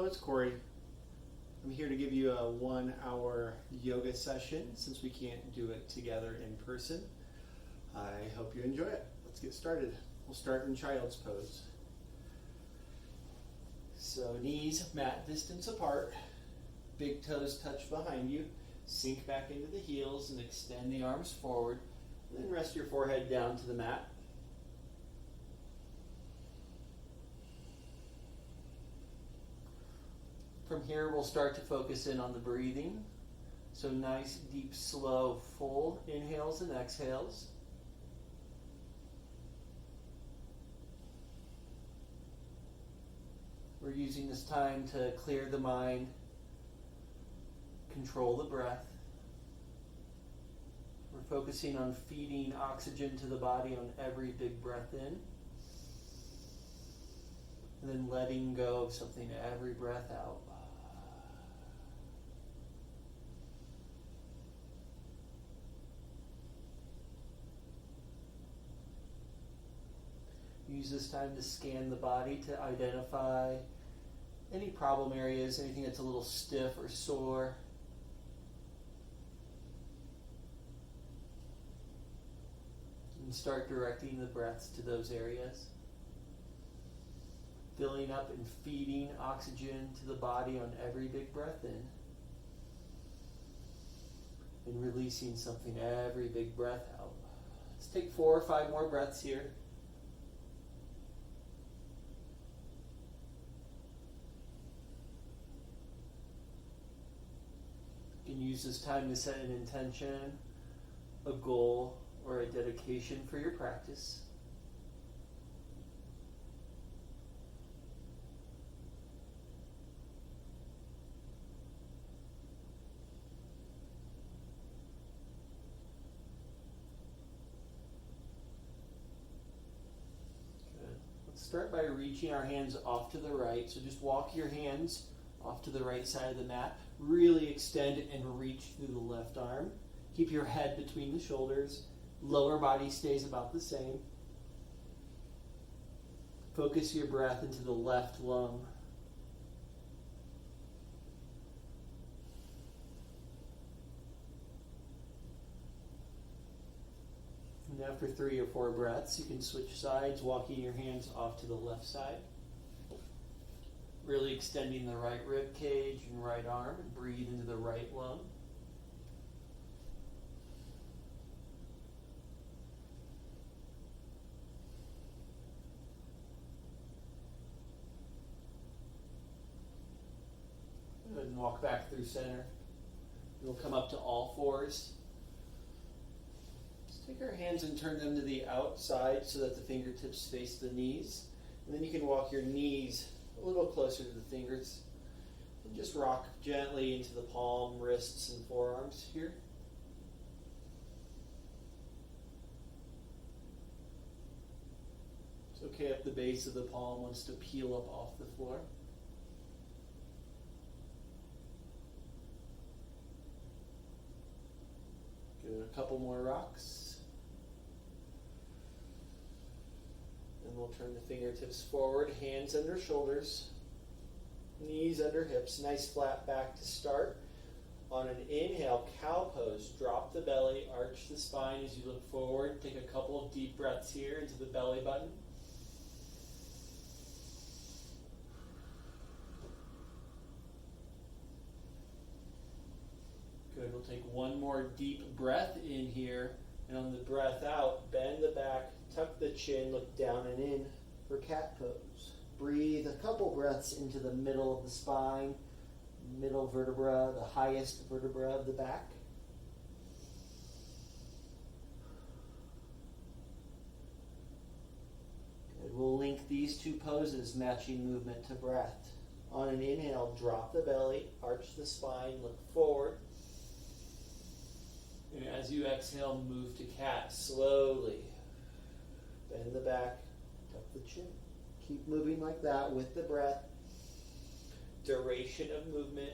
it's Cory. I'm here to give you a 1-hour yoga session since we can't do it together in person. I hope you enjoy it. Let's get started. We'll start in child's pose. So knees mat distance apart, big toes touch behind you, sink back into the heels and extend the arms forward, and then rest your forehead down to the mat. From here, we'll start to focus in on the breathing. So nice, deep, slow, full inhales and exhales. We're using this time to clear the mind, control the breath. We're focusing on feeding oxygen to the body on every big breath in. And then letting go of something every breath out. Use this time to scan the body to identify any problem areas, anything that's a little stiff or sore. And start directing the breaths to those areas. Filling up and feeding oxygen to the body on every big breath in. And releasing something every big breath out. Let's take 4 or 5 more breaths here. You can use this time to set an intention, a goal, or a dedication for your practice. Good. Let's start by reaching our hands off to the right. So just walk your hands off to the right side of the mat. Really extend and reach through the left arm. Keep your head between the shoulders. Lower body stays about the same. Focus your breath into the left lung. And after 3 or 4 breaths, you can switch sides, walking your hands off to the left side. Really extending the right rib cage and right arm, and breathe into the right lung. Good, and walk back through center. We'll come up to all fours. Just take our hands and turn them to the outside so that the fingertips face the knees. And then you can walk your knees a little closer to the fingers, and just rock gently into the palm, wrists, and forearms here. It's okay if the base of the palm wants to peel up off the floor. Good, a couple more rocks. And we'll turn the fingertips forward, hands under shoulders, knees under hips. Nice flat back to start. On an inhale, cow pose. Drop the belly, arch the spine as you look forward. Take a couple of deep breaths here into the belly button. Good, we'll take one more deep breath in here. And on the breath out, bend the back, tuck the chin, look down and in for cat pose. Breathe a couple breaths into the middle of the spine, middle vertebra, the highest vertebra of the back. Good. We'll link these 2 poses, matching movement to breath. On an inhale, drop the belly, arch the spine, look forward. And as you exhale, move to cat slowly. Bend the back, tuck the chin. Keep moving like that with the breath. Duration of movement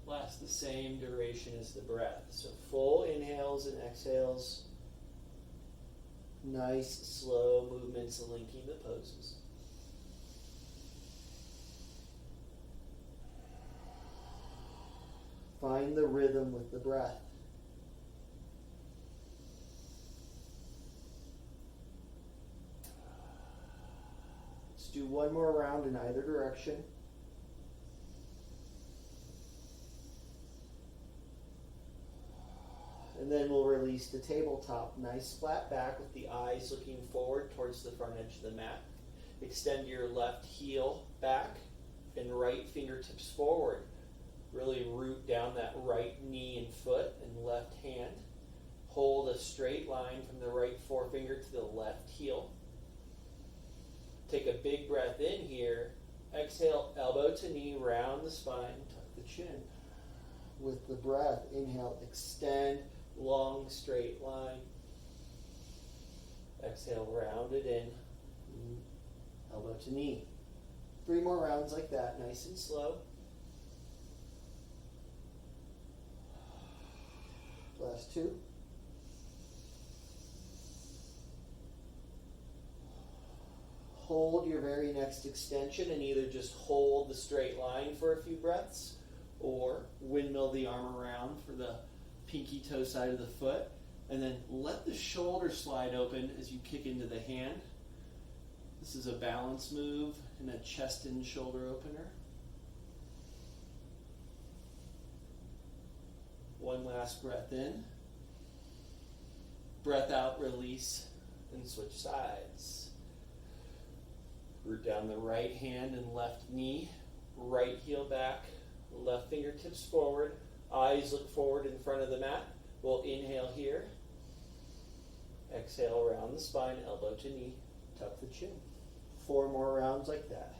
lasts the same duration as the breath. So full inhales and exhales. Nice, slow movements linking the poses. Find the rhythm with the breath. Let's do one more round in either direction. And then we'll release to tabletop. Nice flat back with the eyes looking forward towards the front edge of the mat. Extend your left heel back and right fingertips forward. Really root down that right knee and foot and left hand. Hold a straight line from the right forefinger to the left heel. Take a big breath in here. Exhale, elbow to knee, round the spine, tuck the chin. With the breath, inhale, extend, long straight line. Exhale, round it in, elbow to knee. 3 more rounds like that, nice and slow. Last 2. Hold your very next extension and either just hold the straight line for a few breaths or windmill the arm around for the pinky toe side of the foot, and then let the shoulder slide open as you kick into the hand. This is a balance move and a chest and shoulder opener. One last breath in. Breath out, release, and switch sides. Root down the right hand and left knee, right heel back, left fingertips forward, eyes look forward in front of the mat. We'll inhale here. Exhale, round the spine, elbow to knee, tuck the chin. 4 more rounds like that.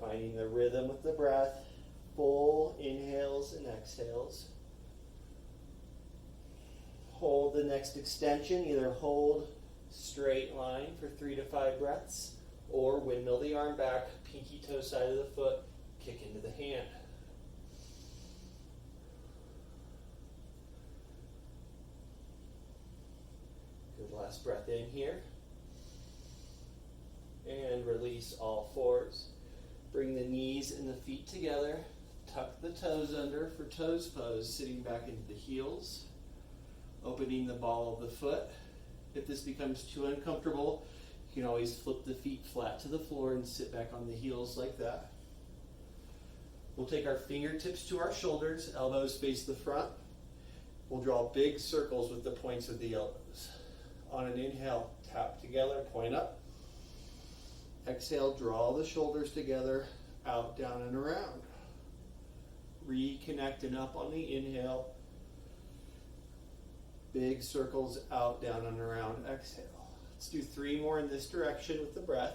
Finding the rhythm with the breath. Full inhales and exhales. Hold the next extension. Either hold straight line for 3 to 5 breaths or windmill the arm back, pinky toe side of the foot, kick into the hand. Good, last breath in here. And release all 4s. Bring the knees and the feet together. Tuck the toes under for toes pose, sitting back into the heels. Opening the ball of the foot. If this becomes too uncomfortable, you can always flip the feet flat to the floor and sit back on the heels like that. We'll take our fingertips to our shoulders, elbows face the front. We'll draw big circles with the points of the elbows. On an inhale, tap together, point up. Exhale, draw the shoulders together, out, down, and around. Reconnect and up on the inhale. Big circles out, down, and around. Exhale. Let's do 3 more in this direction with the breath.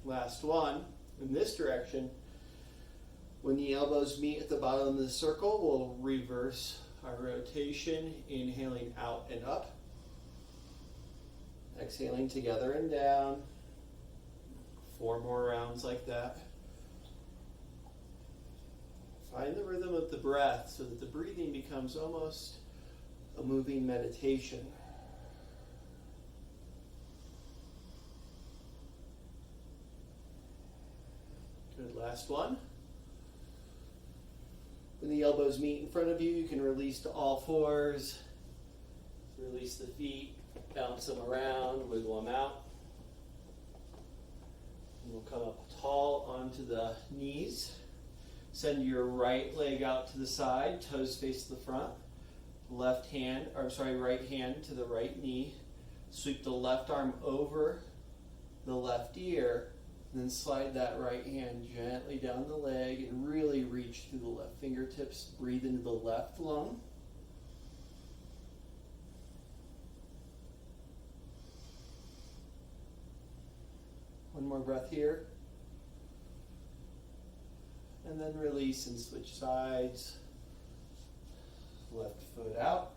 Last one. In this direction, when the elbows meet at the bottom of the circle, we'll reverse our rotation, inhaling out and up. Exhaling together and down. 4 more rounds like that. Find the rhythm of the breath so that the breathing becomes almost a moving meditation. Good, last one. When the elbows meet in front of you, you can release to all 4s. Release the feet, bounce them around, wiggle them out. And we'll come up tall onto the knees. Send your right leg out to the side, toes face the front. Right hand to the right knee. Sweep the left arm over the left ear. Then slide that right hand gently down the leg and really reach through the left fingertips. Breathe into the left lung. One more breath here. And then release and switch sides. Left foot out.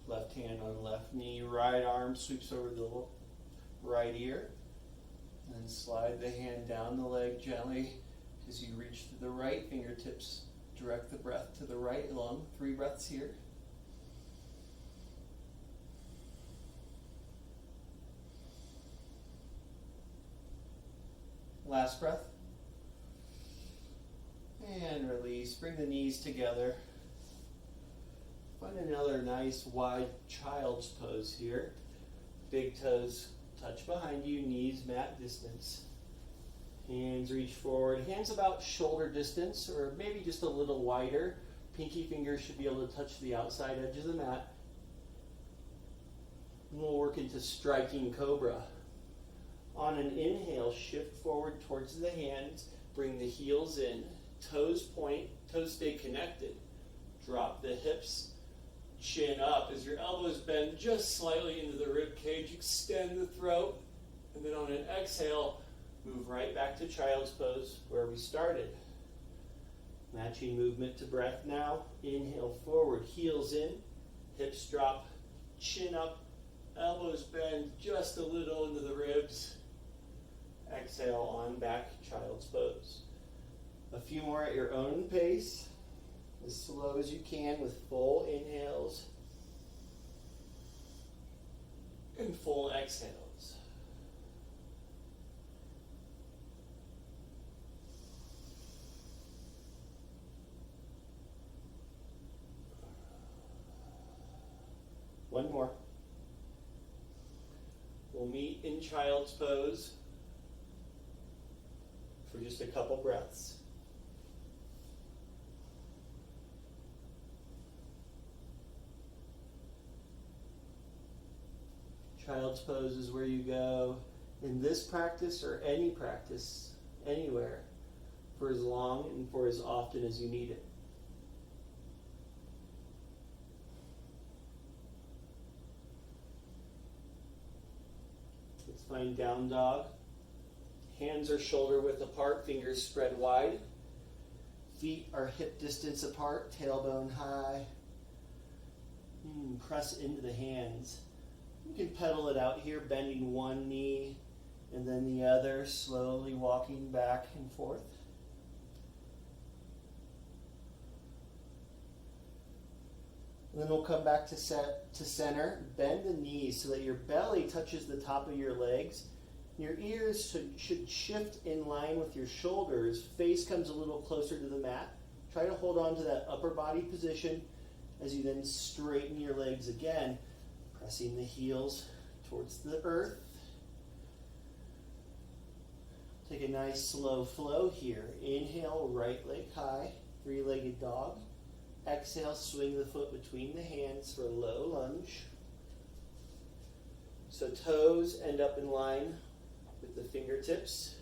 Left hand on left knee. Right arm sweeps over the right ear. And then slide the hand down the leg gently as you reach to the right fingertips. Direct the breath to the right lung. 3 breaths here. Last breath. And release. Bring the knees together. Find another nice wide child's pose here. Big toes touch behind you, knees mat distance. Hands reach forward. Hands about shoulder distance or maybe just a little wider. Pinky fingers should be able to touch the outside edge of the mat. And we'll work into striking cobra. On an inhale, shift forward towards the hands. Bring the heels in. Toes point. Toes stay connected. Drop the hips. Chin up as your elbows bend just slightly into the rib cage. Extend the throat. And then on an exhale, move right back to child's pose where we started. Matching movement to breath now. Inhale forward, heels in, hips drop, chin up, elbows bend just a little into the ribs. Exhale on back, child's pose. A few more at your own pace, as slow as you can with full inhales and full exhales. One more. We'll meet in child's pose for just a couple breaths. Child's pose is where you go in this practice or any practice, anywhere, for as long and for as often as you need it. Let's find down dog. Hands are shoulder width apart, fingers spread wide. Feet are hip distance apart, tailbone high. Press into the hands. You can pedal it out here, bending one knee and then the other, slowly walking back and forth. And then we'll come back to center. Bend the knees so that your belly touches the top of your legs. Your ears should shift in line with your shoulders. Face comes a little closer to the mat. Try to hold on to that upper body position as you then straighten your legs again, pressing the heels towards the earth. Take a nice slow flow here. Inhale, right leg high, 3-legged dog. Exhale, swing the foot between the hands for a low lunge. So toes end up in line with the fingertips.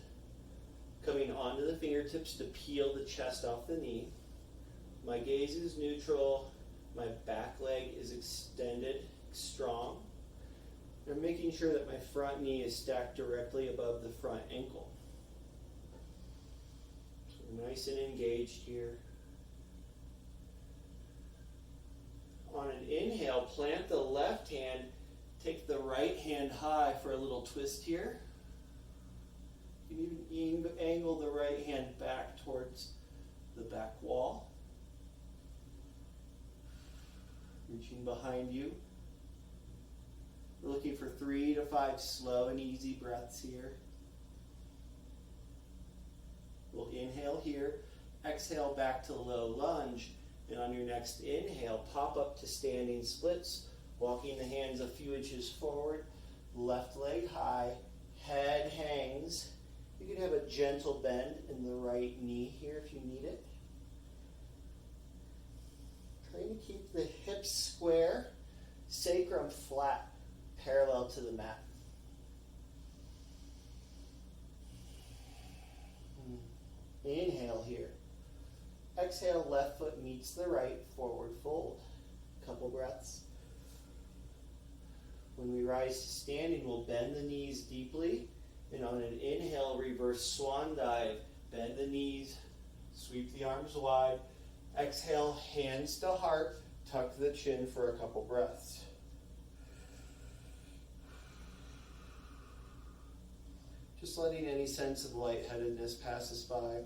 Coming onto the fingertips to peel the chest off the knee. My gaze is neutral. My back leg is extended, strong. I'm making sure that my front knee is stacked directly above the front ankle. So we're nice and engaged here. On an inhale, plant the left hand, take the right hand high for a little twist here. You can even angle the right hand back towards the back wall. Reaching behind you. We're looking for 3 to 5 slow and easy breaths here. We'll inhale here, exhale back to low lunge, and on your next inhale, pop up to standing splits, walking the hands a few inches forward, left leg high, head hangs. You can have a gentle bend in the right knee here if you need it. Trying to keep the hips square, sacrum flat, parallel to the mat. Inhale here. Exhale, left foot meets the right, forward fold. Couple breaths. When we rise to standing, we'll bend the knees deeply. And on an inhale, reverse swan dive. Bend the knees, sweep the arms wide. Exhale, hands to heart. Tuck the chin for a couple breaths. Just letting any sense of lightheadedness pass us by.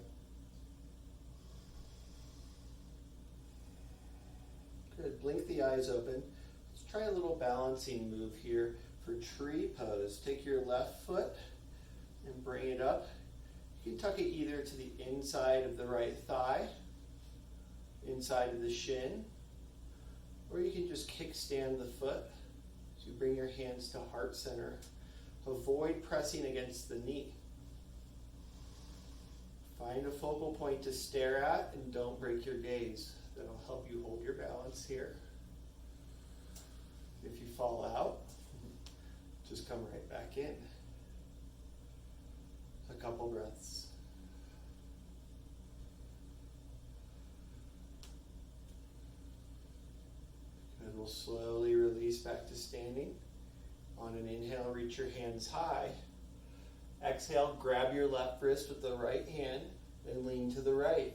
Good. Blink the eyes open. Let's try a little balancing move here for tree pose. Take your left foot and bring it up. You can tuck it either to the inside of the right thigh, inside of the shin, or you can just kickstand the foot. So you bring your hands to heart center. Avoid pressing against the knee. Find a focal point to stare at and don't break your gaze. That'll help you hold your balance here. If you fall out, just come right back in. A couple breaths. Good. We'll slowly release back to standing. On an inhale, reach your hands high. Exhale, grab your left wrist with the right hand and lean to the right.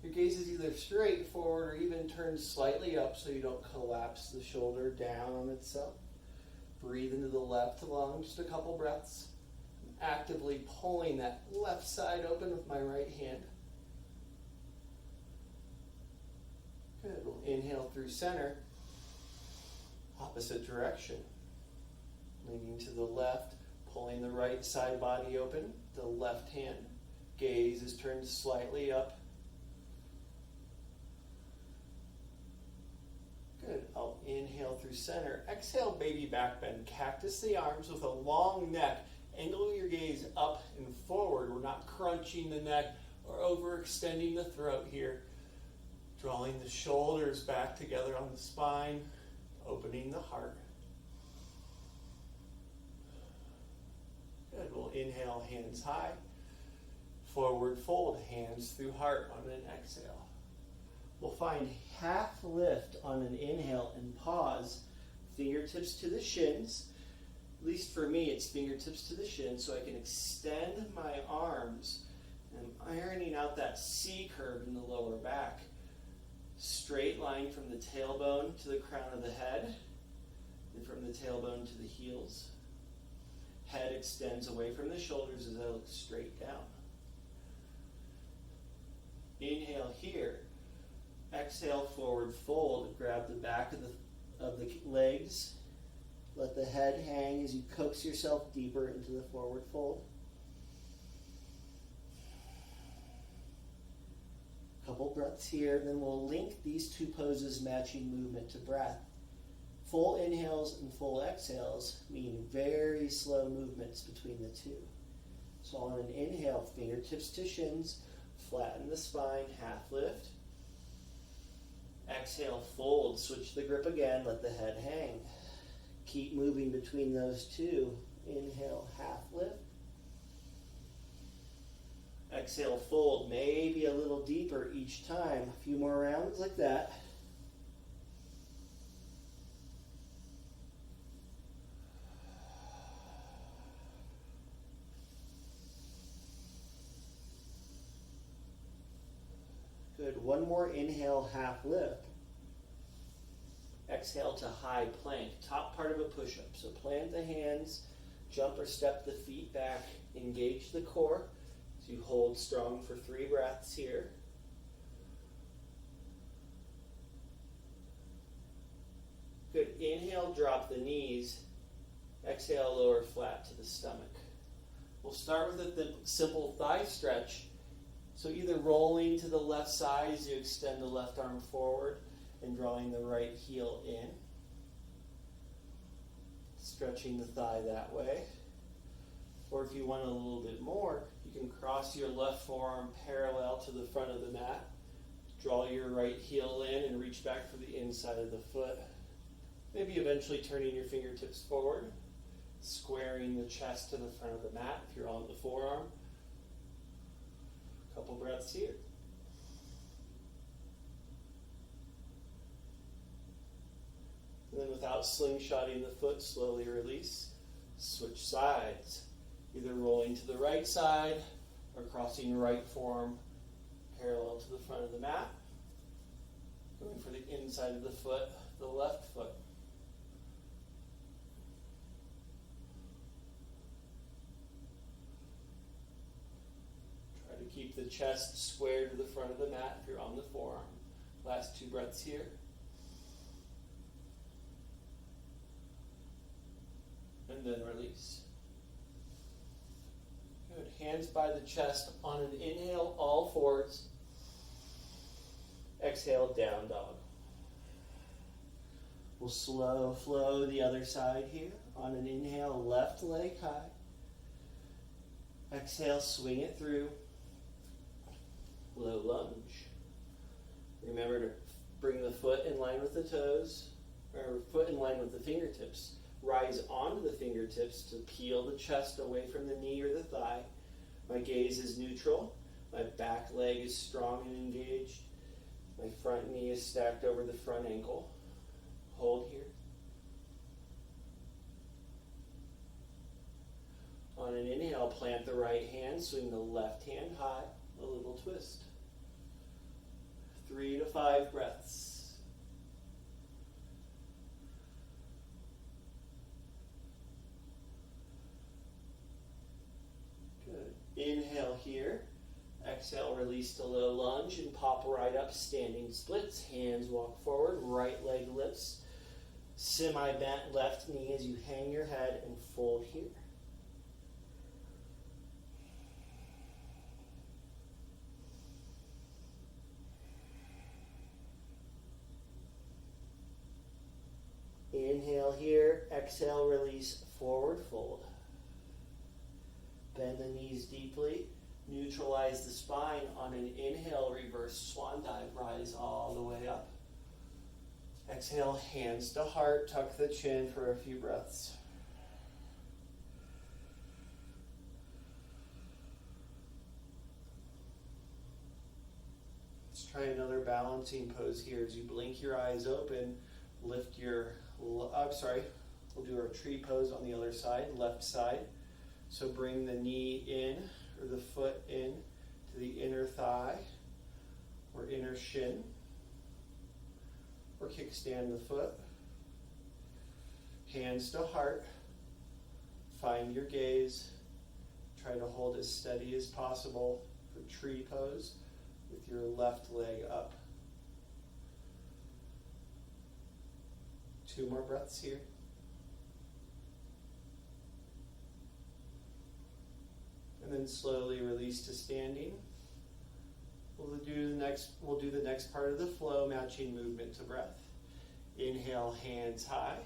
Your gaze is either straight forward or even turned slightly up so you don't collapse the shoulder down on itself. Breathe into the left lung, just a couple breaths. I'm actively pulling that left side open with my right hand. Good. We'll inhale through center. Opposite direction. Leaning to the left, pulling the right side body open, the left hand. Gaze is turned slightly up. Good. I'll inhale through center. Exhale, baby back bend. Cactus the arms with a long neck. Angle your gaze up and forward. We're not crunching the neck or overextending the throat here. Drawing the shoulders back together on the spine, opening the heart. Good. We'll inhale, hands high. Forward fold, hands through heart on an exhale. We'll find half lift on an inhale and pause. Fingertips to the shins. At least for me, it's fingertips to the shins so I can extend my arms. I'm ironing out that C curve in the lower back. Straight line from the tailbone to the crown of the head, and from the tailbone to the heels. Head extends away from the shoulders as I look straight down. Inhale here. Exhale, forward fold. Grab the back of the legs. Let the head hang as you coax yourself deeper into the forward fold. Couple breaths here, then we'll link these two poses matching movement to breath. Full inhales and full exhales mean very slow movements between the two. So on an inhale, fingertips to shins, flatten the spine, half lift. Exhale, fold, switch the grip again, let the head hang. Keep moving between those two. Inhale, half lift. Exhale, fold, maybe a little deeper each time. A few more rounds like that. Good. One more inhale, half lift. Exhale to high plank, top part of a push-up. So plant the hands, jump or step the feet back, engage the core. So you hold strong for 3 breaths here. Good. Inhale, drop the knees. Exhale, lower flat to the stomach. We'll start with a simple thigh stretch. So either rolling to the left side as you extend the left arm forward and drawing the right heel in. Stretching the thigh that way. Or if you want a little bit more, you can cross your left forearm parallel to the front of the mat. Draw your right heel in and reach back for the inside of the foot. Maybe eventually turning your fingertips forward, squaring the chest to the front of the mat if you're on the forearm. Couple breaths here. And then without slingshotting the foot, slowly release. Switch sides. Either rolling to the right side or crossing your right forearm parallel to the front of the mat. Going for the inside of the foot, the left foot. the chest square to the front of the mat if you're on the forearm. Last 2 breaths here. And then release. Good. Hands by the chest. On an inhale, all fours. Exhale, down dog. We'll slow flow the other side here. On an inhale, left leg high. Exhale, swing it through. Low lunge. Remember to bring the foot in line with the toes, or foot in line with the fingertips. Rise onto the fingertips to peel the chest away from the knee or the thigh. My gaze is neutral. My back leg is strong and engaged. My front knee is stacked over the front ankle. Hold here. On an inhale, plant the right hand, swing the left hand high, a little twist. 3 to 5 breaths. Good. Inhale here. Exhale, release to low lunge and pop right up, standing splits. Hands walk forward, right leg lifts. Semi-bent left knee as you hang your head and fold here. Inhale here, exhale, release, forward fold. Bend the knees deeply, neutralize the spine. On an inhale, reverse swan dive, rise all the way up. Exhale, hands to heart, tuck the chin for a few breaths. Let's try another balancing pose here. As you blink your eyes open, lift your, we'll do our tree pose on the other side, left side. So bring the knee in, or the foot in, to the inner thigh, or inner shin. Or kickstand the foot. Hands to heart. Find your gaze. Try to hold as steady as possible for tree pose with your left leg up. 2 more breaths here. And then slowly release to standing. We'll do the next part of the flow, matching movement to breath. Inhale, hands high.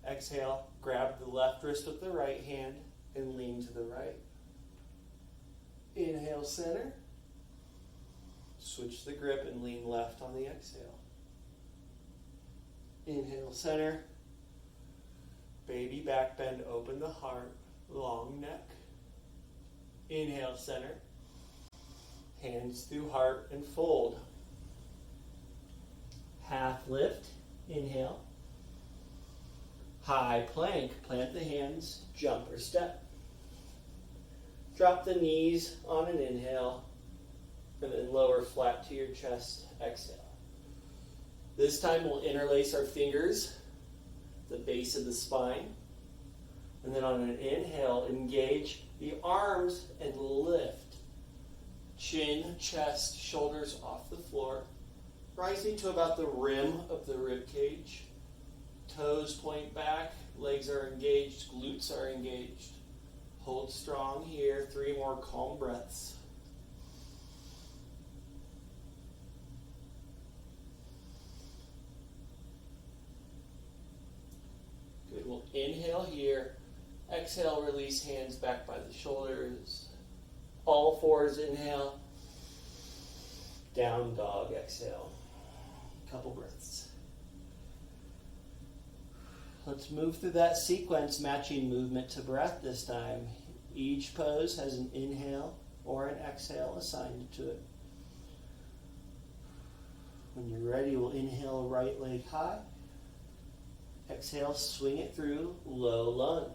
Exhale, grab the left wrist with the right hand and lean to the right. Inhale, center. Switch the grip and lean left on the exhale. Inhale, center. Baby back bend, open the heart, long neck. Inhale, center. Hands through heart and fold. Half lift, inhale. High plank, plant the hands, jump or step. Drop the knees on an inhale, and then lower flat to your chest, exhale. This time we'll interlace our fingers, the base of the spine, and then on an inhale, engage the arms and lift. Chin, chest, shoulders off the floor, rising to about the rim of the rib cage. Toes point back, legs are engaged, glutes are engaged. Hold strong here, 3 more calm breaths. Good, we'll inhale here. Exhale, release hands back by the shoulders. All fours, inhale. Down dog, exhale. Couple breaths. Let's move through that sequence, matching movement to breath this time. Each pose has an inhale or an exhale assigned to it. When you're ready, we'll inhale, right leg high. Exhale, swing it through, low lunge.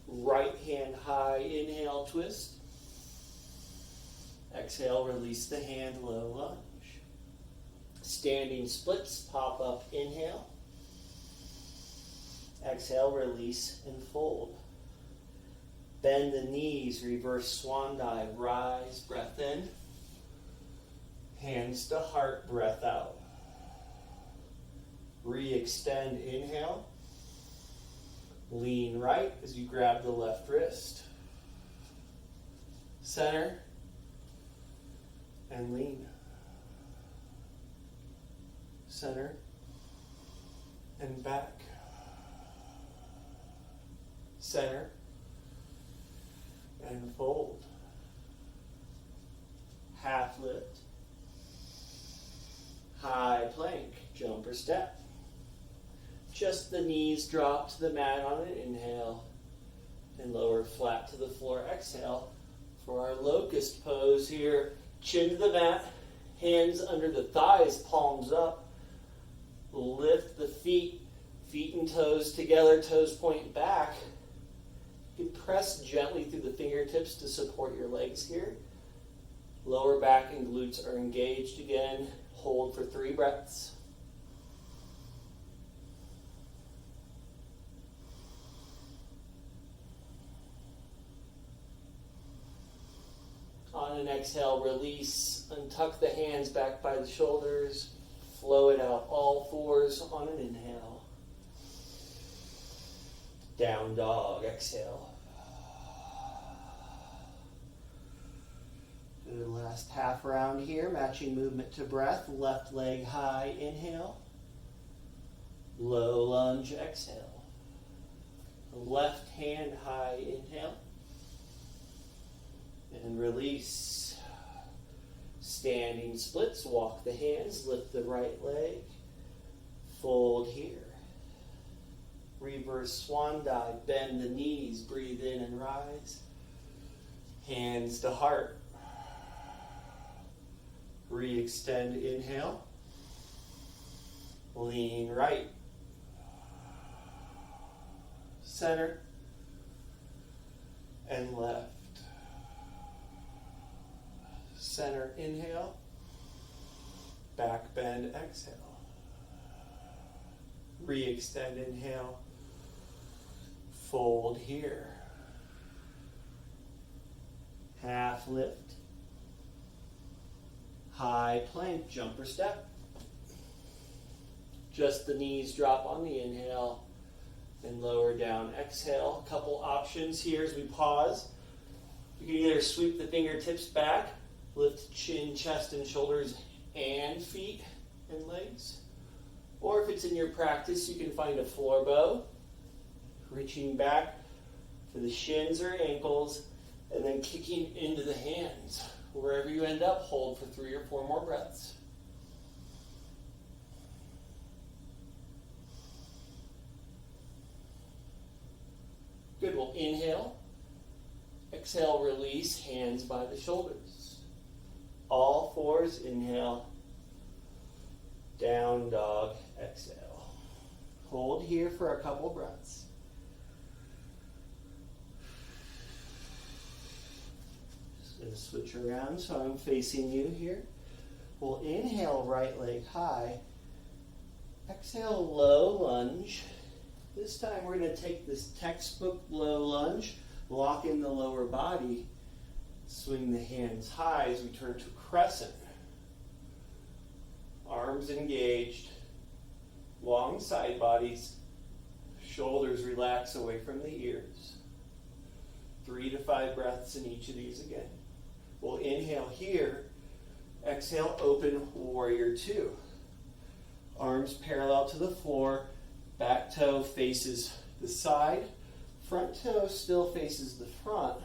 Right hand high, inhale, twist. Exhale, release the hand, low lunge. Standing splits, pop up, inhale. Exhale, release and fold. Bend the knees, reverse swan dive, rise, breath in. Hands to heart, breath out. Re-extend, inhale. Lean right as you grab the left wrist. Center and lean. Center and back. Center and fold. Half lift. High plank, jump or step. Just the knees drop to the mat on an inhale and lower flat to the floor. Exhale for our locust pose here. Chin to the mat, hands under the thighs, palms up. Lift the feet and toes together, toes point back. You can press gently through the fingertips to support your legs here. Lower back and glutes are engaged again. Hold for 3 breaths. On an exhale, release. Untuck the hands back by the shoulders. Flow it out, all fours on an inhale. Down dog, exhale. Do the last half round here, matching movement to breath. Left leg high, inhale. Low lunge, exhale. Left hand high, inhale. And release. Standing splits, walk the hands, lift the right leg. Fold here. Reverse swan dive, bend the knees, breathe in and rise. Hands to heart. Re-extend, inhale. Lean right. Center. And left. Center, inhale. Back bend, exhale. Re-extend, inhale. Fold here. Half lift. High plank, jump or step. Just the knees drop on the inhale and lower down, exhale. A couple options here as we pause. You can either sweep the fingertips back, lift chin, chest, and shoulders and feet and legs. Or if it's in your practice, you can find a floor bow, reaching back for the shins or ankles, and then kicking into the hands. Wherever you end up, hold for 3 or 4 more breaths. Good, we'll inhale. Exhale, release, hands by the shoulders. All fours, inhale. Down dog, exhale. Hold here for a couple breaths. Just going to switch around so I'm facing you here. We'll inhale, right leg high. Exhale, low lunge. This time we're going to take this textbook low lunge, lock in the lower body, swing the hands high as we turn to crescent. Arms engaged, long side bodies, shoulders relax away from the ears. 3 to 5 breaths in each of these again. We'll inhale here, exhale, open warrior 2. Arms parallel to the floor, back toe faces the side, front toe still faces the front,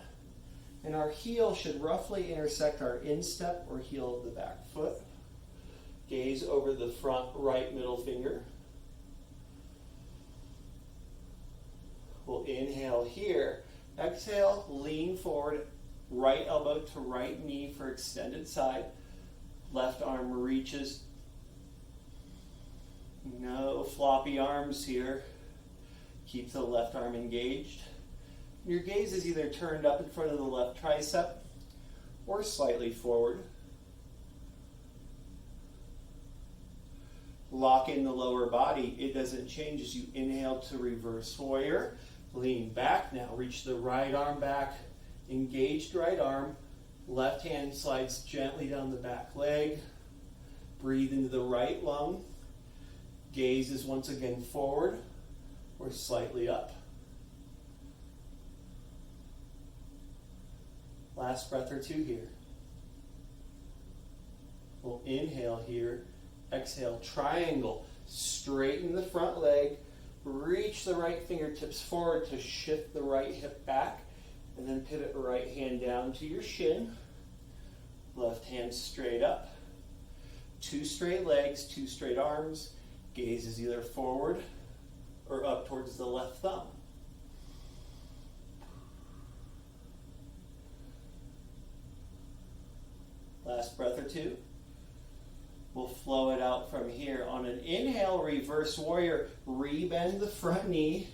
and our heel should roughly intersect our instep or heel of the back foot. Gaze over the front right middle finger. We'll inhale here. Exhale, lean forward, right elbow to right knee for extended side. Left arm reaches. No floppy arms here. Keep the left arm engaged. Your gaze is either turned up in front of the left tricep or slightly forward. Lock in the lower body. It doesn't change as you inhale to reverse warrior. Lean back now. Reach the right arm back. Engaged right arm. Left hand slides gently down the back leg. Breathe into the right lung. Gaze is once again forward or slightly up. Last breath or two here. We'll inhale here. Exhale, triangle. Straighten the front leg. Reach the right fingertips forward to shift the right hip back. And then pivot right hand down to your shin. Left hand straight up. Two straight legs, two straight arms. Gaze is either forward or up towards the left thumb. Last breath or two. We'll flow it out from here. On an inhale, reverse warrior. Rebend the front knee.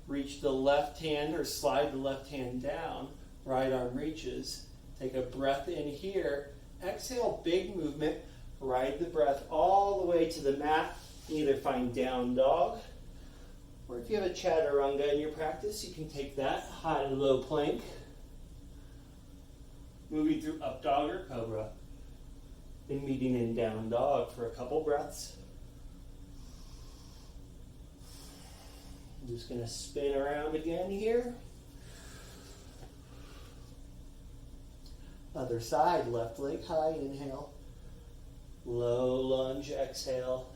Reach the left hand or slide the left hand down. Right arm reaches. Take a breath in here. Exhale, big movement. Ride the breath all the way to the mat. Either find down dog, or if you have a chaturanga in your practice, you can take that high and low plank. Moving through up dog or cobra. And meeting in down dog for a couple breaths. I'm just going to spin around again here. Other side, left leg high, inhale. Low lunge, exhale.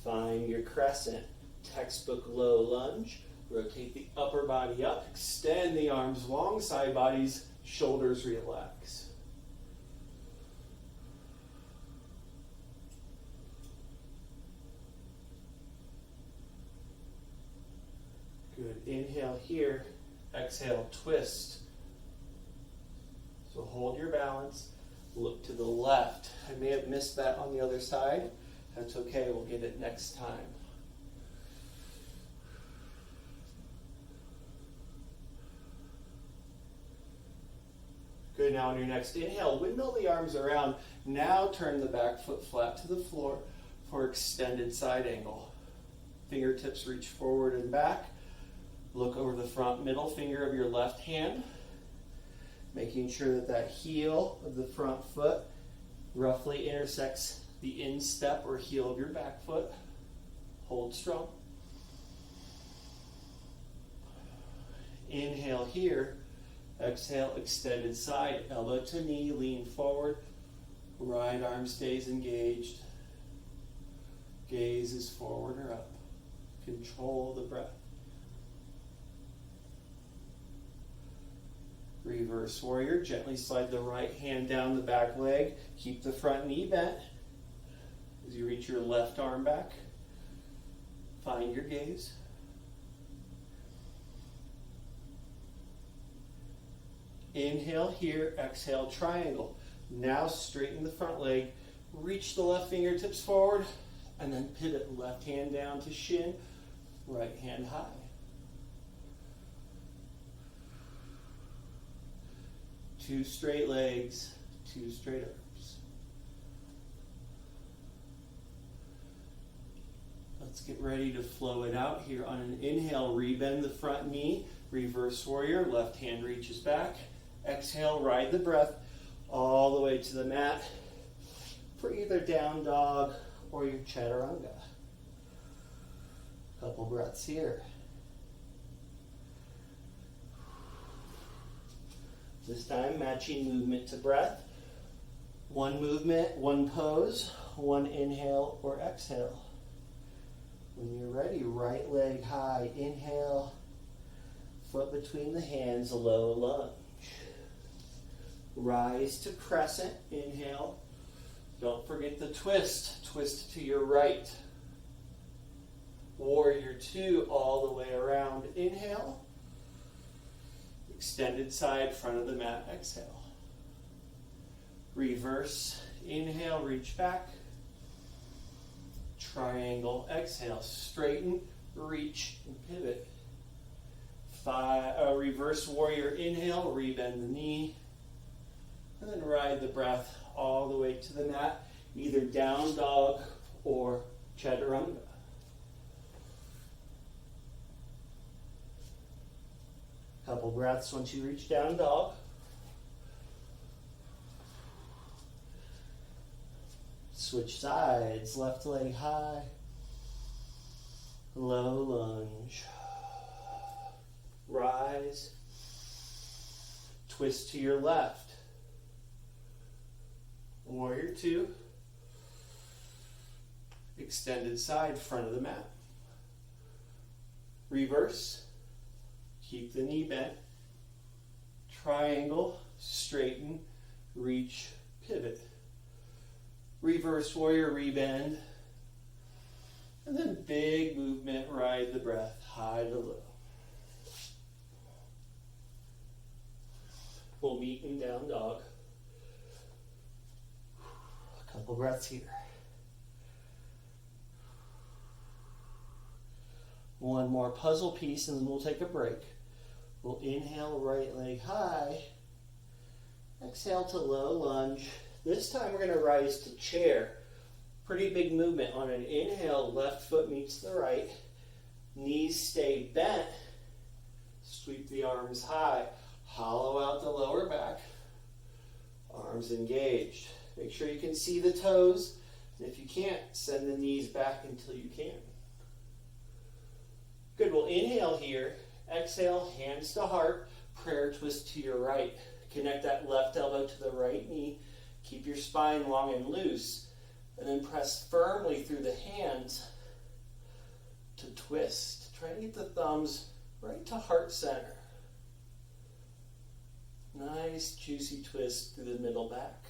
Find your crescent. Textbook low lunge. Rotate the upper body up. Extend the arms long, side bodies, shoulders relax. Good. Inhale here. Exhale, twist. So hold your balance. Look to the left. I may have missed that on the other side. That's okay. We'll get it next time. Good. Now on your next inhale, windmill the arms around. Now turn the back foot flat to the floor for extended side angle. Fingertips reach forward and back. Look over the front middle finger of your left hand, making sure that that heel of the front foot roughly intersects the instep or heel of your back foot. Hold strong. Inhale here. Exhale, extended side, elbow to knee, lean forward. Right arm stays engaged. Gaze is forward or up. Control the breath. Reverse warrior. Gently slide the right hand down the back leg. Keep the front knee bent. As you reach your left arm back, find your gaze. Inhale here, exhale, triangle. Now straighten the front leg. Reach the left fingertips forward, and then pivot. Left hand down to shin, right hand high. Two straight legs, two straight arms. Let's get ready to flow it out here. On an inhale, rebend the front knee, reverse warrior, left hand reaches back. Exhale, ride the breath all the way to the mat for either down dog or your chaturanga. Couple breaths here. This time, matching movement to breath. One movement, one pose, one inhale or exhale. When you're ready, right leg high, inhale, foot between the hands, low lunge. Rise to crescent, inhale. Don't forget the twist, twist to your right. Warrior two, all the way around, inhale. Extended side, front of the mat, exhale. Reverse, inhale, reach back. Triangle, exhale, straighten, reach, and pivot. Reverse warrior, inhale, rebend the knee. And then ride the breath all the way to the mat, either down dog or chaturanga. Couple breaths once you reach down dog. Switch sides, left leg high, low lunge. Rise, twist to your left. Warrior two. Extended side, front of the mat. Reverse, keep the knee bent. Triangle, straighten, reach, pivot. Reverse warrior, rebend. And then big movement, ride the breath, high to low. We'll meet in down dog. A couple breaths here. One more puzzle piece and then we'll take a break. We'll inhale, right leg high. Exhale to low lunge. This time we're going to rise to chair. Pretty big movement. On an inhale, left foot meets the right. Knees stay bent. Sweep the arms high. Hollow out the lower back. Arms engaged. Make sure you can see the toes. And if you can't, send the knees back until you can. Good, we'll inhale here. Exhale, hands to heart. Prayer twist to your right. Connect that left elbow to the right knee. Keep your spine long and loose. And then press firmly through the hands to twist. Try to get the thumbs right to heart center. Nice juicy twist through the middle back.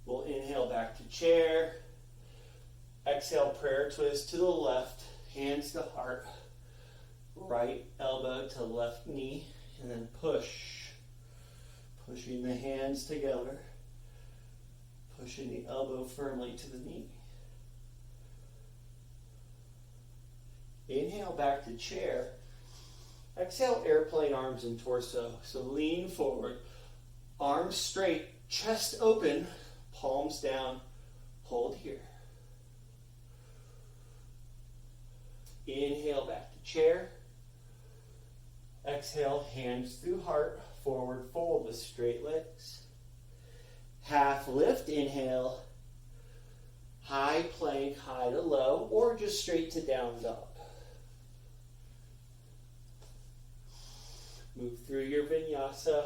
We'll inhale back to chair. Exhale, prayer twist to the left. Hands to heart. Right elbow to left knee. And then push. Pushing the hands together. Pushing the elbow firmly to the knee. Inhale back to chair. Exhale, airplane arms and torso. So lean forward. Arms straight, chest open, palms down. Hold here. Inhale back to chair. Exhale, hands through heart. Forward fold with straight legs. Half lift, inhale. High plank, high to low, or just straight to down dog. Move through your vinyasa,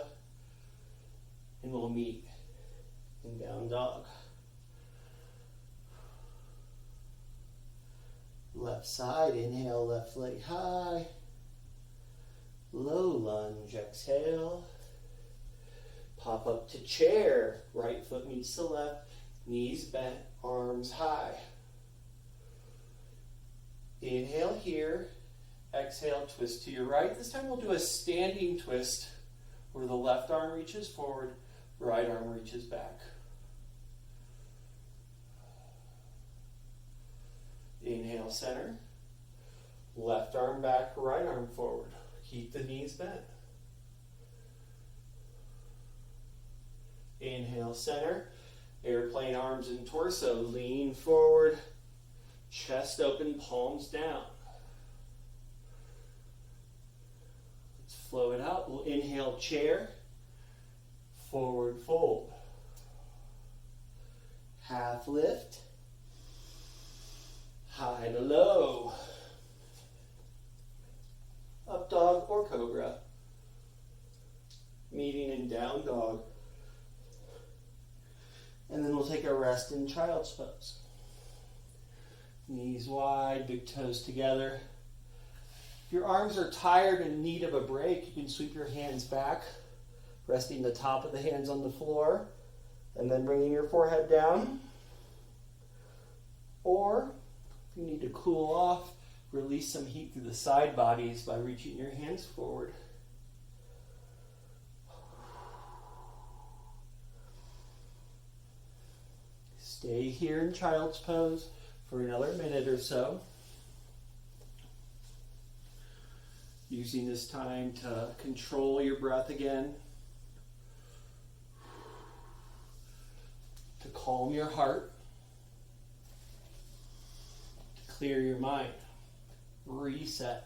and we'll meet in down dog. Left side, inhale, left leg high. Low lunge, exhale. Pop up to chair. Right foot meets the left. Knees bent, arms high. Inhale here. Exhale, twist to your right. This time we'll do a standing twist where the left arm reaches forward, right arm reaches back. Inhale, center. Left arm back, right arm forward. Keep the knees bent. Inhale, center. Airplane arms and torso. Lean forward. Chest open, palms down. Let's flow it out. We'll inhale, chair. Forward fold. Half lift. High to low. Up dog or cobra. Meeting in down dog. And then we'll take a rest in child's pose. Knees wide, big toes together. If your arms are tired and in need of a break, you can sweep your hands back, resting the top of the hands on the floor, and then bringing your forehead down. Or, if you need to cool off, release some heat through the side bodies by reaching your hands forward. Stay here in child's pose for another minute or so. Using this time to control your breath again. To calm your heart. To clear your mind. Reset.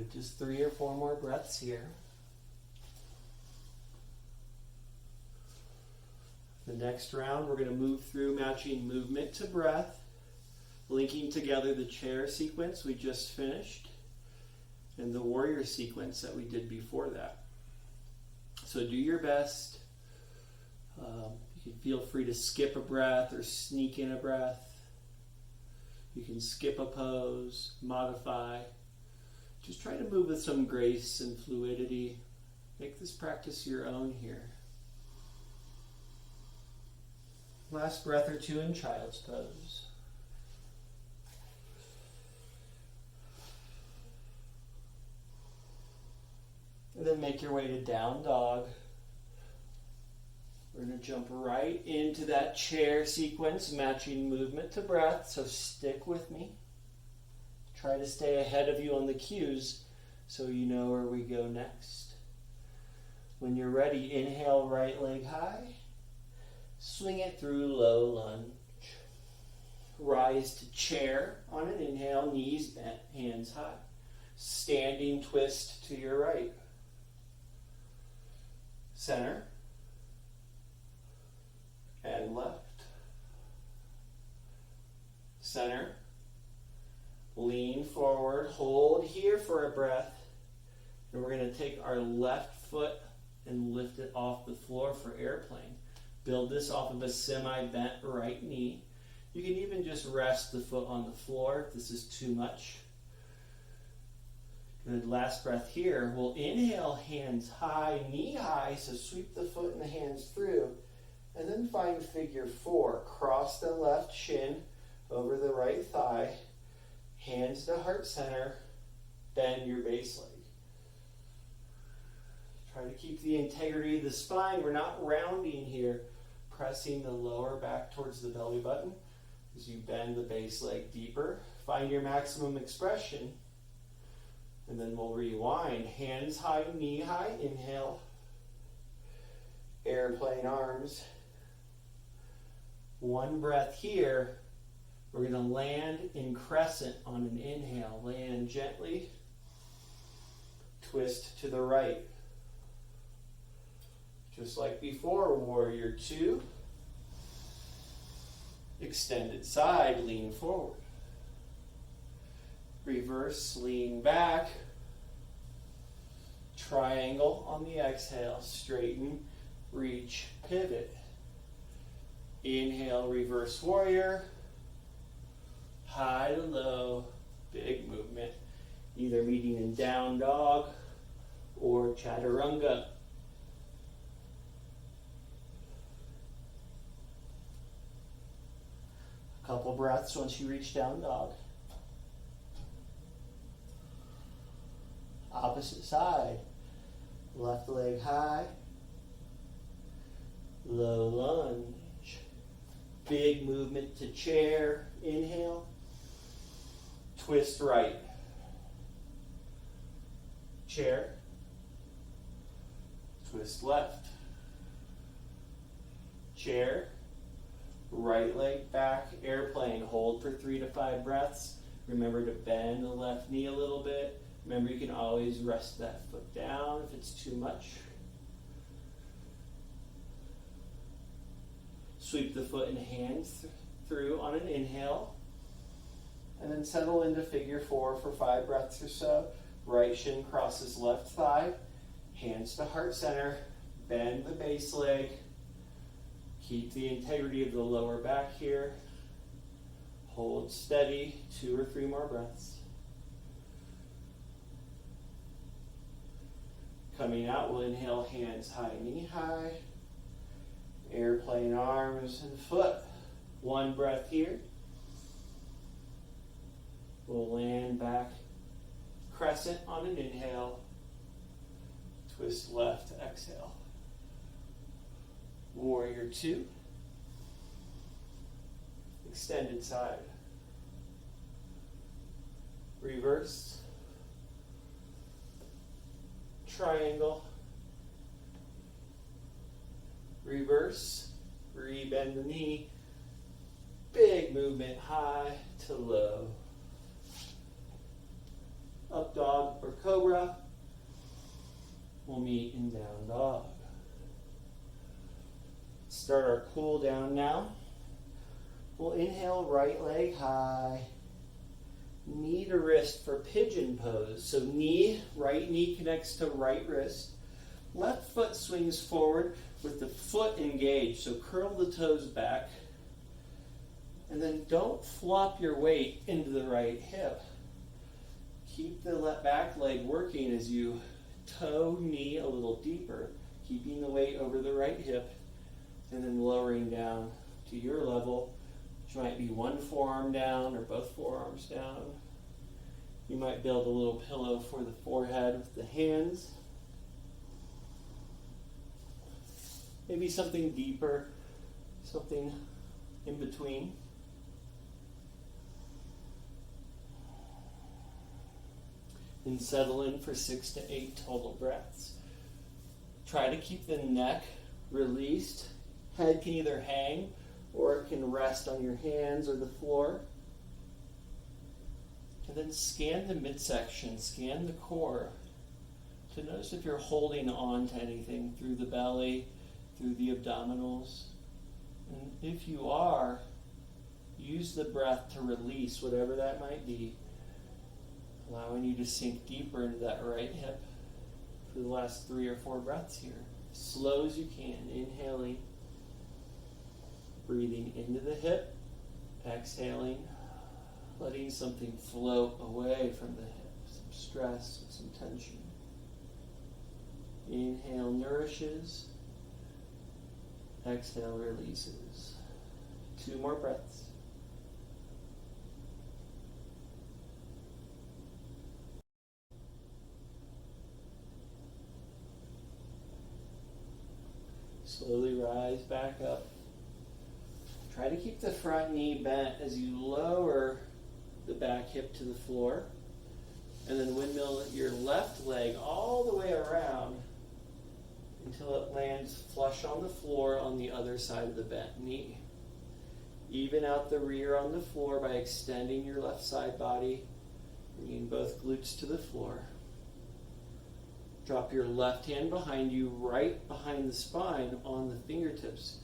Good, just 3 or 4 more breaths here. The next round, we're going to move through matching movement to breath, linking together the chair sequence we just finished and the warrior sequence that we did before that. So do your best. You can feel free to skip a breath or sneak in a breath. You can skip a pose, modify. Just try to move with some grace and fluidity. Make this practice your own here. Last breath or 2 in child's pose. And then make your way to down dog. We're going to jump right into that chair sequence, matching movement to breath, so stick with me. Try to stay ahead of you on the cues so you know where we go next. When you're ready, inhale, right leg high. Swing it through low lunge. Rise to chair on an inhale, knees bent, hands high. Standing twist to your right. Center. And left. Center. Lean forward. Hold here for a breath. And we're going to take our left foot and lift it off the floor for airplane. Build this off of a semi-bent right knee. You can even just rest the foot on the floor if this is too much. Good, last breath here. We'll inhale, hands high, knee high, so sweep the foot and the hands through. And then find figure 4. Cross the left shin over the right thigh. Hands to heart center. Bend your base leg. Try to keep the integrity of the spine. We're not rounding here. Pressing the lower back towards the belly button as you bend the base leg deeper. Find your maximum expression. And then we'll rewind. Hands high, knee high. Inhale. Airplane arms. 1 breath here. We're going to land in crescent on an inhale. Land gently. Twist to the right. Just like before, warrior 2. Extended side, lean forward. Reverse, lean back. Triangle on the exhale, straighten, reach, pivot. Inhale, reverse warrior. High to low, big movement. Either meeting in down dog or chaturanga. Couple breaths once you reach down dog. Opposite side. Left leg high. Low lunge. Big movement to chair. Inhale. Twist right. Chair. Twist left. Chair. Right leg back, airplane. Hold for 3 to 5 breaths. Remember to bend the left knee a little bit. Remember, you can always rest that foot down if it's too much. Sweep the foot and hands through on an inhale. And then settle into figure 4 for 5 breaths or so. Right shin crosses left thigh. Hands to heart center. Bend the base leg. Keep the integrity of the lower back here. Hold steady, 2 or 3 more breaths. Coming out, we'll inhale, hands high, knee high. Airplane arms and foot. 1 breath here. We'll land back, crescent on an inhale. Twist left, exhale. Warrior 2. Extended side. Reverse. Triangle. Reverse. Rebend the knee. Big movement high to low. Up dog or cobra. We'll meet in down dog. Start our cool down now. We'll inhale, right leg high. Knee to wrist for pigeon pose. So right knee connects to right wrist. Left foot swings forward with the foot engaged. So curl the toes back. And then don't flop your weight into the right hip. Keep the back leg working as you toe knee a little deeper, keeping the weight over the right hip, and then lowering down to your level, which might be one forearm down or both forearms down. You might build a little pillow for the forehead with the hands. Maybe something deeper, something in between. And settle in for 6 to 8 total breaths. Try to keep the neck released. Head can either hang or it can rest on your hands or the floor. And then scan the midsection, scan the core to notice if you're holding on to anything through the belly, through the abdominals. And if you are, use the breath to release whatever that might be, allowing you to sink deeper into that right hip for the last 3 or 4 breaths here. Slow as you can, inhaling, breathing into the hip, exhaling, letting something float away from the hip, some stress, some tension. Inhale nourishes, exhale releases. 2 more breaths. Slowly rise back up. Try to keep the front knee bent as you lower the back hip to the floor. And then windmill your left leg all the way around until it lands flush on the floor on the other side of the bent knee. Even out the rear on the floor by extending your left side body, bringing both glutes to the floor. Drop your left hand behind you, right behind the spine on the fingertips.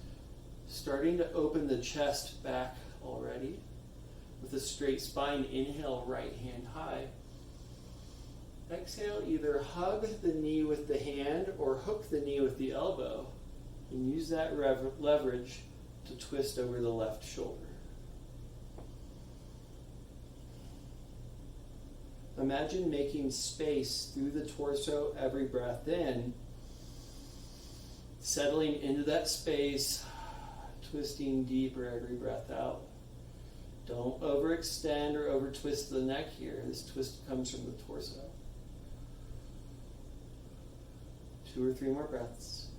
Starting to open the chest back already. With a straight spine, inhale, right hand high. Exhale, either hug the knee with the hand or hook the knee with the elbow. And use that leverage to twist over the left shoulder. Imagine making space through the torso every breath in, settling into that space, twisting deeper every breath out. Don't overextend or over twist the neck here. This twist comes from the torso. 2 or 3 more breaths.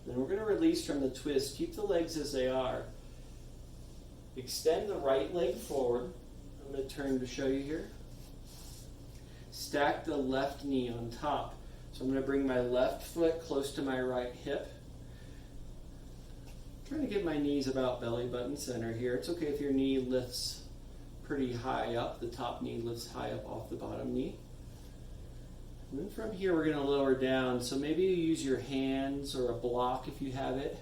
Then we're going to release from the twist. Keep the legs as they are. Extend the right leg forward. I'm going to turn to show you here. Stack the left knee on top. So I'm going to bring my left foot close to my right hip. I'm trying to get my knees about belly button center here. It's okay if your knee lifts pretty high up. The top knee lifts high up off the bottom knee. And then from here we're going to lower down. So maybe you use your hands or a block if you have it.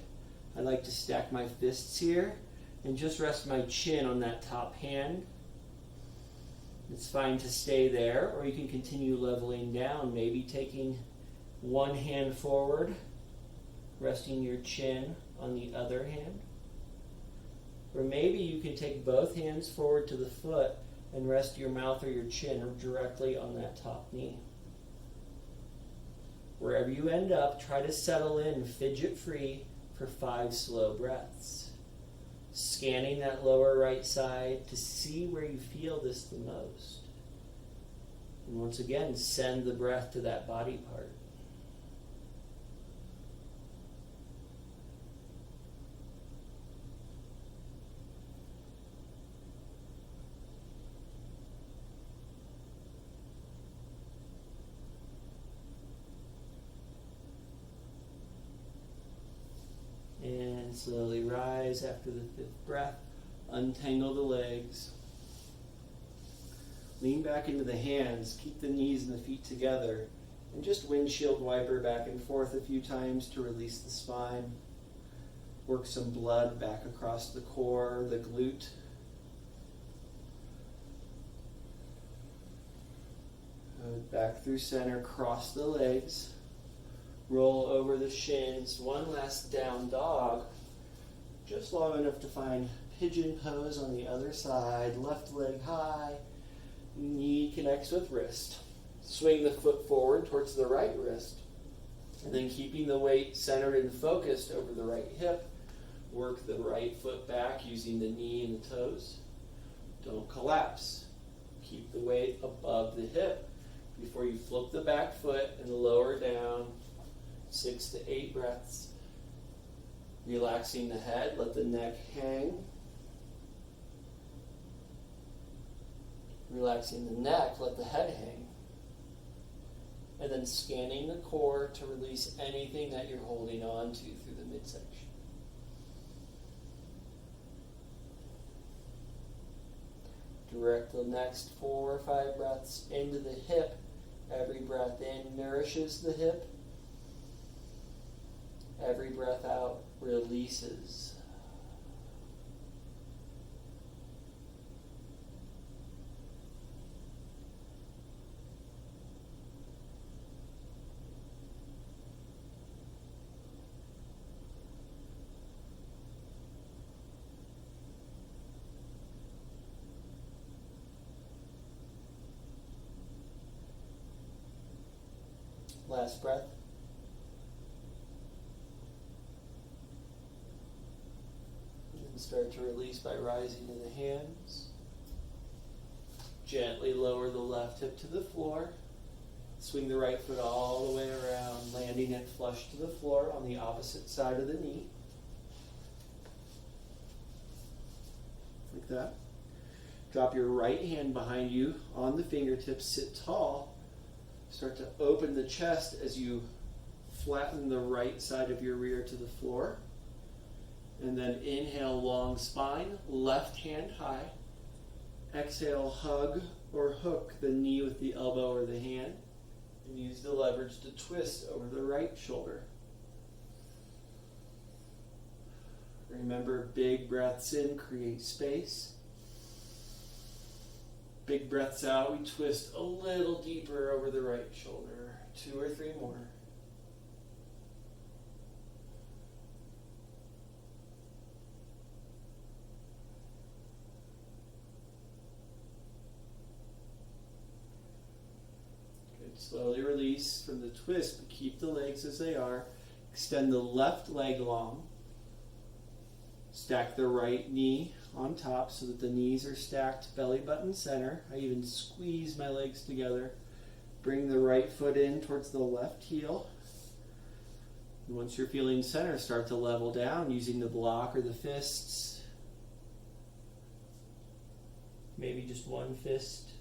I like to stack my fists here and just rest my chin on that top hand. It's fine to stay there, or you can continue leveling down, maybe taking one hand forward, resting your chin on the other hand. Or maybe you can take both hands forward to the foot and rest your mouth or your chin directly on that top knee. Wherever you end up, try to settle in fidget free for 5 slow breaths. Scanning that lower right side to see where you feel this the most. And once again, send the breath to that body part. And slowly rise after the 5th breath. Untangle the legs. Lean back into the hands. Keep the knees and the feet together. And just windshield wiper back and forth a few times to release the spine. Work some blood back across the core, the glute. Back through center, cross the legs. Roll over the shins. One last down dog. Just long enough to find pigeon pose on the other side. Left leg high. Knee connects with wrist. Swing the foot forward towards the right wrist. And then keeping the weight centered and focused over the right hip. Work the right foot back using the knee and the toes. Don't collapse. Keep the weight above the hip before you flip the back foot and lower down. 6 to 8 breaths. Relaxing the head, let the neck hang. Relaxing the neck, let the head hang. And then scanning the core to release anything that you're holding on to through the midsection. Direct the next 4 or 5 breaths into the hip. Every breath in nourishes the hip. Every breath out releases. Last breath. And start to release by rising to the hands. Gently lower the left hip to the floor. Swing the right foot all the way around, landing it flush to the floor on the opposite side of the knee. Like that. Drop your right hand behind you on the fingertips. Sit tall. Start to open the chest as you flatten the right side of your rear to the floor. And then inhale, long spine, left hand high. Exhale, hug or hook the knee with the elbow or the hand. And use the leverage to twist over the right shoulder. Remember, big breaths in, create space. Big breaths out, we twist a little deeper over the right shoulder. 2 or 3 more. Good. Slowly release from the twist, but keep the legs as they are. Extend the left leg long. Stack the right knee on top so that the knees are stacked belly button center. I even squeeze my legs together. Bring the right foot in towards the left heel. And once you're feeling center, start to level down using the block or the fists. Maybe just one fist.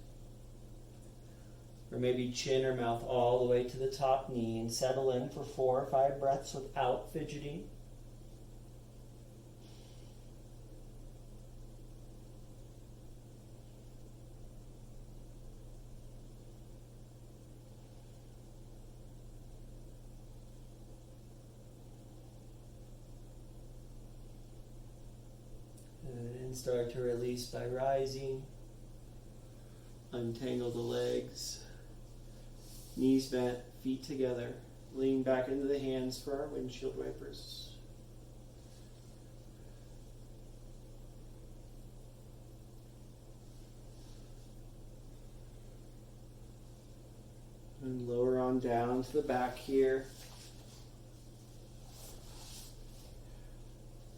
Or maybe chin or mouth all the way to the top knee, and settle in for 4 or 5 breaths without fidgeting. And start to release by rising. Untangle the legs. Knees bent, feet together. Lean back into the hands for our windshield wipers. And lower on down to the back here.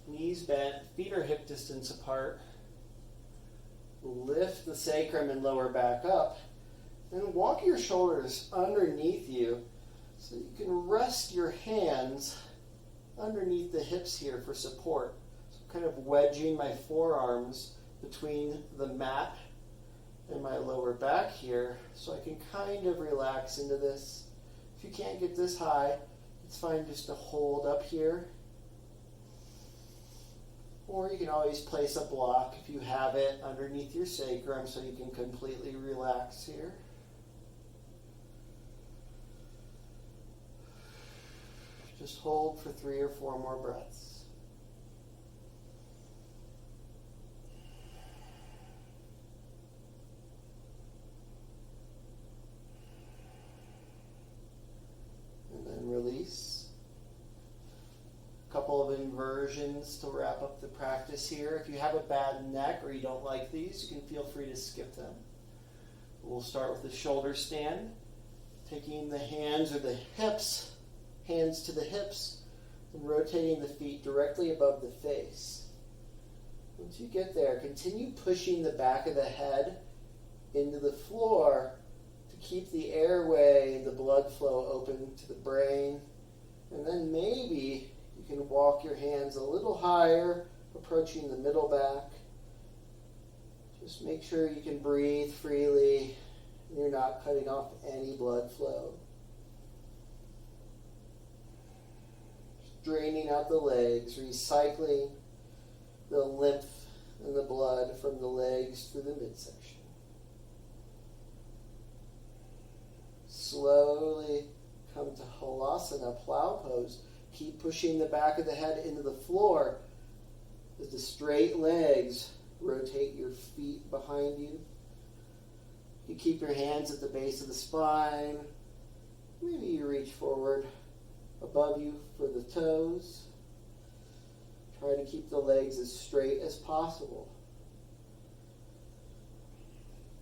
Knees bent, feet are hip distance apart. Lift the sacrum and lower back up. And walk your shoulders underneath you so you can rest your hands underneath the hips here for support. So I'm kind of wedging my forearms between the mat and my lower back here so I can kind of relax into this. If you can't get this high, it's fine just to hold up here. Or you can always place a block if you have it underneath your sacrum so you can completely relax here. Just hold for 3 or 4 more breaths. And then release. A couple of inversions to wrap up the practice here. If you have a bad neck or you don't like these, you can feel free to skip them. We'll start with the shoulder stand, taking the hands or the hips, hands to the hips, and rotating the feet directly above the face. Once you get there, continue pushing the back of the head into the floor to keep the airway, the blood flow open to the brain. And then maybe you can walk your hands a little higher, approaching the middle back. Just make sure you can breathe freely and you're not cutting off any blood flow. Draining out the legs, recycling the lymph and the blood from the legs through the midsection. Slowly come to Halasana, plow pose. Keep pushing the back of the head into the floor as the straight legs rotate your feet behind you. You keep your hands at the base of the spine. Maybe you reach forward above you for the toes. Try to keep the legs as straight as possible.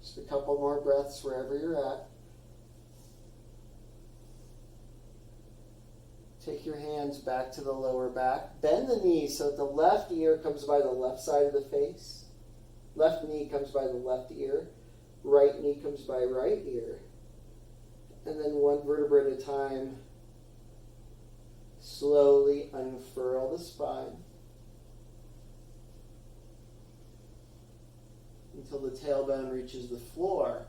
Just a couple more breaths wherever you're at. Take your hands back to the lower back. Bend the knees so that the left ear comes by the left side of the face. Left knee comes by the left ear. Right knee comes by right ear. And then one vertebra at a time, slowly unfurl the spine until the tailbone reaches the floor.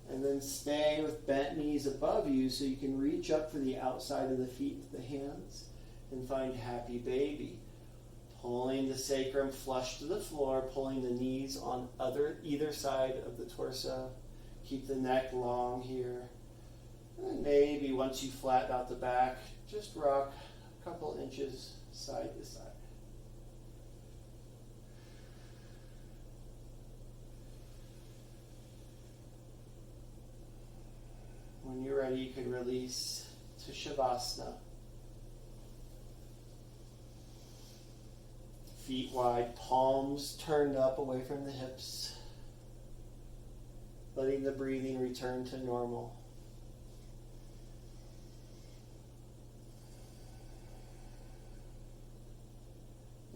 And then stay with bent knees above you so you can reach up for the outside of the feet with the hands and find happy baby. Pulling the sacrum flush to the floor, pulling the knees on either side of the torso. Keep the neck long here. And maybe once you flatten out the back, just rock a couple inches side to side. When you're ready, you can release to Shavasana. Feet wide, palms turned up away from the hips. Letting the breathing return to normal.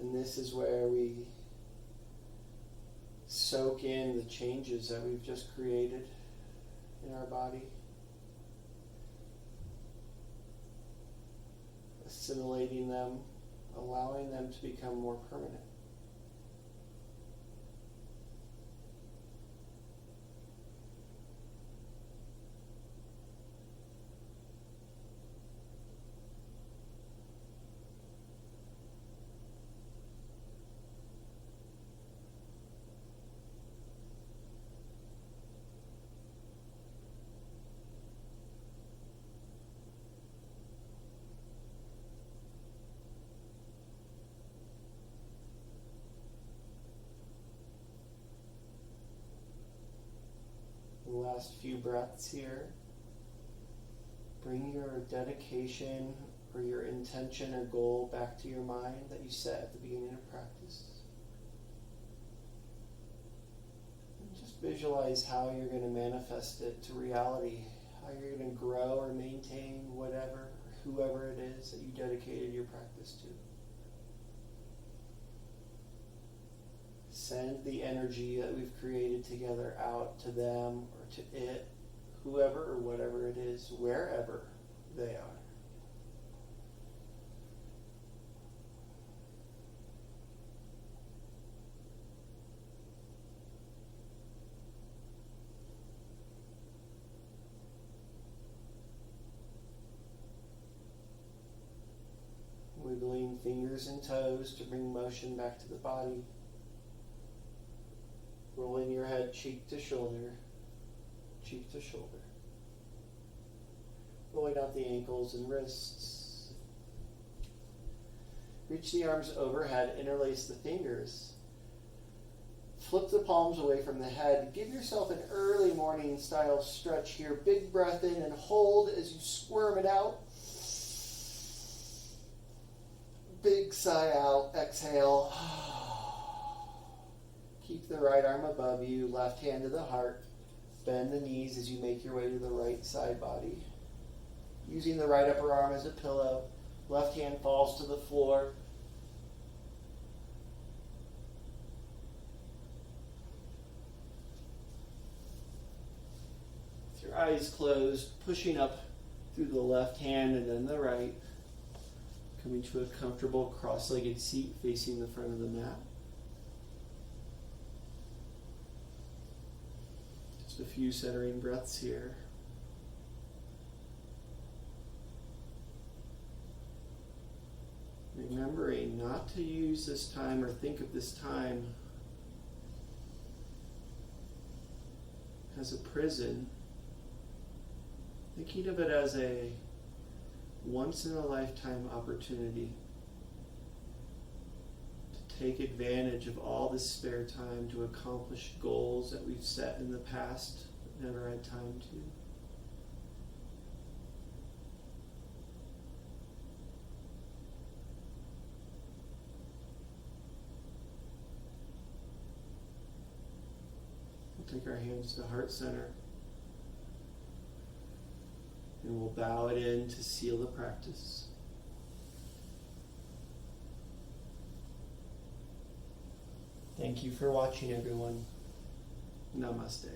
And this is where we soak in the changes that we've just created in our body. Assimilating them, allowing them to become more permanent. The last few breaths here. Bring your dedication or your intention or goal back to your mind that you set at the beginning of practice. And just visualize how you're going to manifest it to reality, how you're going to grow or maintain whatever, whoever it is that you dedicated your practice to. Send the energy that we've created together out to them or to it, whoever or whatever it is, wherever they are. Wiggling fingers fingers and toes to bring motion back to the body. Rolling your head cheek to shoulder, cheek to shoulder. Rolling out the ankles and wrists. Reach the arms overhead, interlace the fingers. Flip the palms away from the head. Give yourself an early morning style stretch here. Big breath in and hold as you squirm it out. Big sigh out. Exhale. Keep the right arm above you, left hand to the heart. Bend the knees as you make your way to the right side body. Using the right upper arm as a pillow. Left hand falls to the floor. With your eyes closed, pushing up through the left hand and then the right. Coming to a comfortable cross-legged seat facing the front of the mat. Just a few centering breaths here. Remembering not to use this time or think of this time as a prison. Thinking of it as a once-in-a-lifetime opportunity to take advantage of all this spare time to accomplish goals that we've set in the past but never had time to. We'll take our hands to the heart center. And we'll bow it in to seal the practice. Thank you for watching, everyone. Namaste.